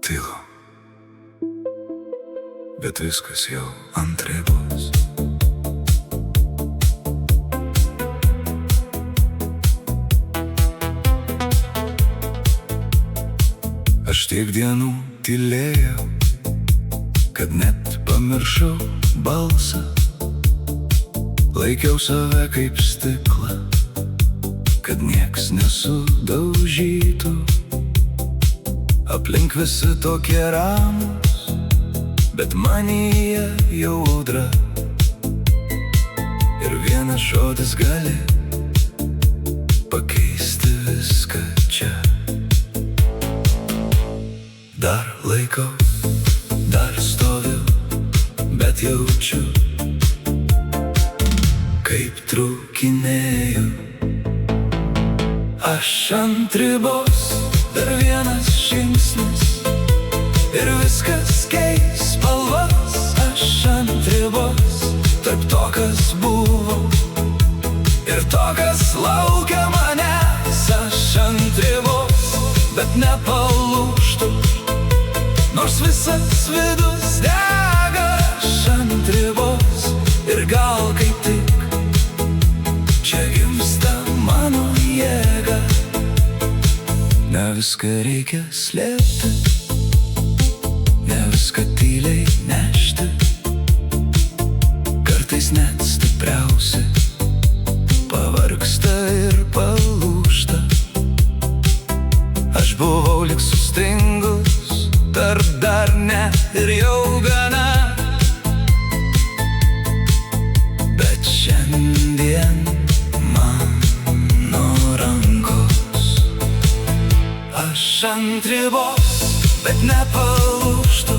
tylu, bet viskas jau ant ribos. Aš tiek dienų tylėjau, kad net pamiršau balsą. Laikiau save kaip stiklą, kad nieks nesudaužytų. Aplink visi tokie ramūs, bet manyje jau audra. Ir vienas žodis gali pakeisti viską čia. Dar laikau, dar stoviu, bet jaučiu, kaip trūkinėju. Aš ant ribos, dar vienas žingsnis ir viskas keis spalvas. Aš ant ribos, tarp to, kas buvo ir to, kas laukia manęs. Aš ant ribos, bet nepalūžtu, nors visas vidus dega. Aš ant ribos ir gal kaip tik čia gimsta mano jėga. Ne viską reikia slėpti, ne viską tyliai nešti. Kartais net stipriausi pavargsta ir palūžta. Aš buvau lyg sustingus, tarp dar ne ir jau gana. Bet šiandien mano rankos. Aš ant ribos, bet nepalūžtu,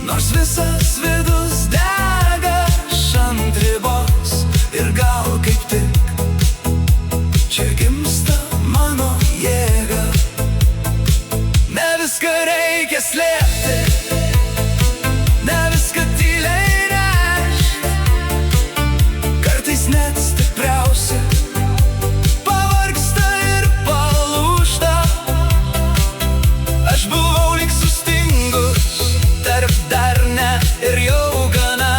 nors visas vidus dega. Aš ant ribos ir gal kaip tik čia gimsta mano jėga. Ne viską reikia slėpti, ne viską tyliai nešti. Kartais net stipriausi pavargsta ir palūžta. Aš buvau lyg sustingus, tarp dar ne ir jau gana.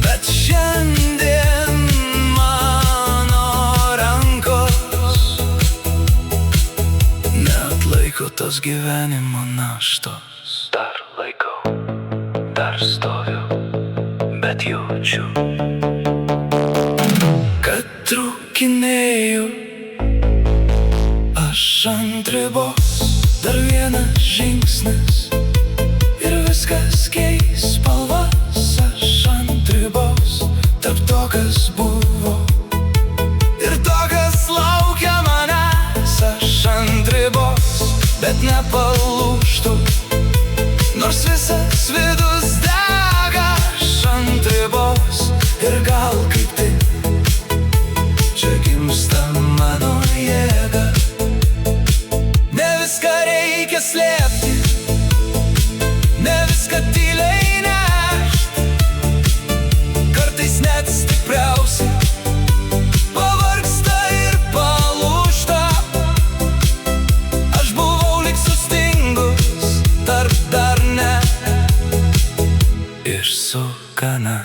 Bet šiandien mano rankos neatlaiko tos gyvenimo naštos. Dar laikau, dar stoviu, bet jaučiu, kad trūkinėju. Aš ant ribos, dar vienas žingsnis ir viskas keis spalvas. Aš ant ribos, tarp to, kas buvo ir to, kas laukia manęs. Aš ant ribos, bet nepalūžtu, nors visas vidus dega. Aš ant ribos ir gal kaip tik čia gimsta mano jėga. Ne viską reikia slėpti, ne viską tyliai nešti. Kartais net stipriausi pavargsta ir palūžta. Aš buvau lyg sustingus, tarp dar ne išsukana.